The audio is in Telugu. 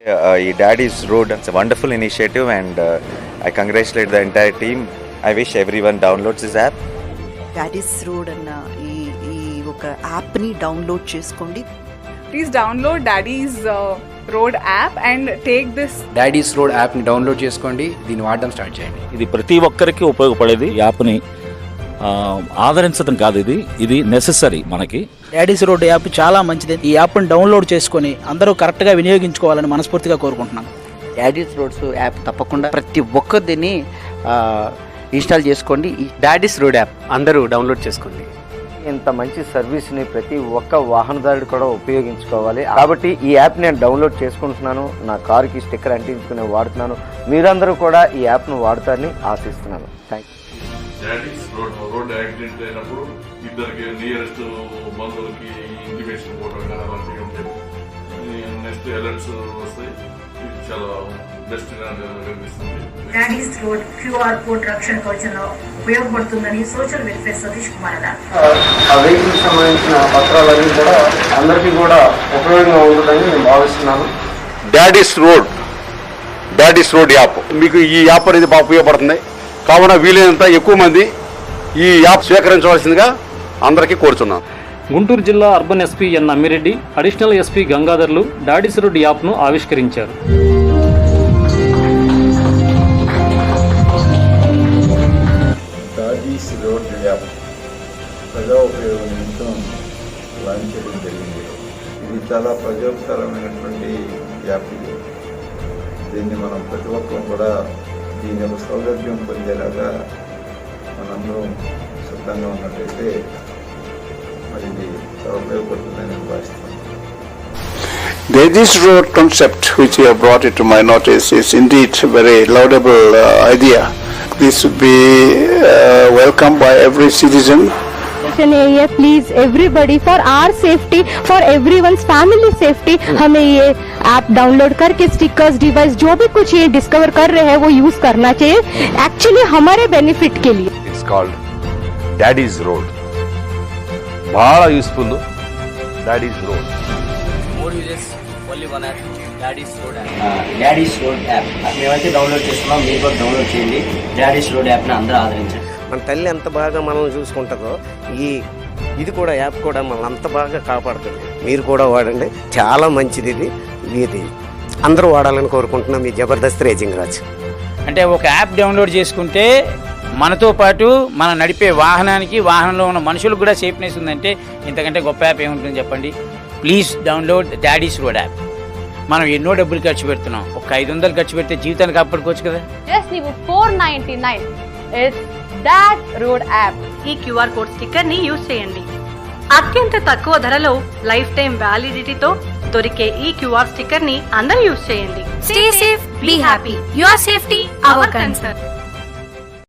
ఈ Daddy's Road, it's a wonderful initiative and I congratulate the entire team. I wish everyone downloads this app. Daddy's Road అన్న ఈ ఒక యాప్ని డౌన్లోడ్ చేసుకోండి. Please download Daddy's Road app and take this Daddy's Road యాప్ని డౌన్లోడ్ చేసుకోండి, దీన్ని వాడడం స్టార్ట్ చేయండి. ఇది ప్రతి ఒక్కరికి ఉపయోగపడేది. యాప్ని ఆదరించడం కాదు, ఇది నెసెసరీ మనకి. డాడీస్ రోడ్ యాప్ చాలా మంచిది. ఈ యాప్ని డౌన్లోడ్ చేసుకొని అందరూ కరెక్ట్గా వినియోగించుకోవాలని మనస్ఫూర్తిగా కోరుకుంటున్నాను. డాడీస్ రోడ్స్ యాప్ తప్పకుండా ప్రతి ఒక్కరిని ఇన్స్టాల్ చేసుకోండి. డాడీస్ రోడ్ యాప్ అందరూ డౌన్లోడ్ చేసుకోండి. ఇంత మంచి సర్వీస్ని ప్రతి ఒక్క వాహనదారుడు కూడా ఉపయోగించుకోవాలి. కాబట్టి ఈ యాప్ నేను డౌన్లోడ్ చేసుకుంటున్నాను, నా కారుకి స్టిక్కర్ అంటించుకుని వాడుతున్నాను. మీరందరూ కూడా ఈ యాప్ను వాడుతారని ఆశిస్తున్నాను. Thank you. Daddy's Road accident అయినప్పుడు ఇద్దరికి నియరెస్ట్ బంధువులకి ఇంటిమేషన్ పోవడం కానీ అలాంటివి ఉంటాయి. నెక్స్ట్ అలర్ట్స్ వస్తాయి. ఇది చాలా బెస్ట్ గా కనిపిస్తుంది. డాడీస్ రోడ్ క్యూఆర్ కోడ్ రక్షణ కవచంలో ఉపయోగపడుతుందని సోషల్ వెల్ఫేర్ సతీష్ కుమార్ గారు ఆ వెహికల్ సంబంధించిన పత్రాలన్నీ కూడా అందరికీ కూడా ఉపయోగంగా ఉంటుందని నేను భావిస్తున్నాను. డాడీస్ రోడ్ యాప్ మీకు ఈ యాప్ అనేది బాగా ఉపయోగపడుతుంది. కావున వీలైనంత ఎక్కువ మంది ఈ యాప్ స్వీకరించవలసిందిగా అందరికీ కోరుతున్నాను. గుంటూరు జిల్లా urban SP N Ammireddy, additional SP గంగాధర్లు డాడీస్ రోడ్ యాప్ను ఆవిష్కరించారు. డాడీస్ రోడ్ యాప్ ప్రజా ఉపయోగం నిమిత్తం లాంచ్ చేయడం జరిగింది. ఇది చాలా ప్రయోజనకరమైనటువంటి యాప్. దీన్ని మనం ప్రతి ఒక్కరం కూడా దీని యొక్క సౌలభ్యం పొందేలాగా మనందరం సిద్ధంగా ఉన్నట్లయితే మరి ఇది చాలా ఉపయోగపడుతుందని నేను భావిస్తున్నాను. Daddy's Road concept which you have brought it to my notice is indeed a very laudable idea. This would be welcomed by every citizen. Please everybody for our safety, for everyone's family safety हमें ये ऐप डाउनलोड करके स्टिकर्स डिवाइस जो भी कुछ ये डिस्कवर कर रहे हैं वो यूज करना चाहिए एक्चुअली हमारे बेनिफिट के लिए. It's called Daddy's Road. బహಳ useful Daddy's Road. More users only one app Daddy's Road app. Daddy's Road app మేమైతే డౌన్లోడ్ చేసుకున్నాం, మీరు కూడా డౌన్లోడ్ చేయండి. డాడీస్ రోడ్ యాప్ని అందరూ ఆదరించండి. మన తల్లి ఎంత బాగా మనల్ని చూసుకుంటుందో ఇది కూడా యాప్ కూడా మనల్ని అంత బాగా కాపాడుతుంది. మీరు కూడా వాడండి, చాలా మంచిది. ఇది అందరూ వాడాలని కోరుకుంటున్నాం. మీ జబర్దస్త్ రేజింగ్ రాజ్. అంటే ఒక యాప్ డౌన్లోడ్ చేసుకుంటే మనతో పాటు మనం నడిపే వాహనంలో ఉన్న మనుషులకు కూడా సేఫ్నెస్ ఉందంటే ఇంతకంటే గొప్ప యాప్ ఏముంటుంది చెప్పండి. Please download Daddy's Road app. మనం ఎన్నో డబ్బులు ఖర్చు పెడుతున్నాం, ఒక 500 ఖర్చు పెడితే జీవితాన్ని కాపాడుకోవచ్చు కదా. జస్ట్ ನೀವು 499 ఇట్స్ డాడ్ రోడ్ యాప్. ఈ క్యూఆర్ కోడ్ స్టిక్కర్ ని యూజ్ చేయండి. అత్యంత తక్కువ ధరలో లైఫ్ టైం వ్యాలిడిటీతో దొరికే ఈ క్యూఆర్ స్టిక్కర్ ని అందరూ యూజ్ చేయండి. Stay safe, be happy. Your safety our concern.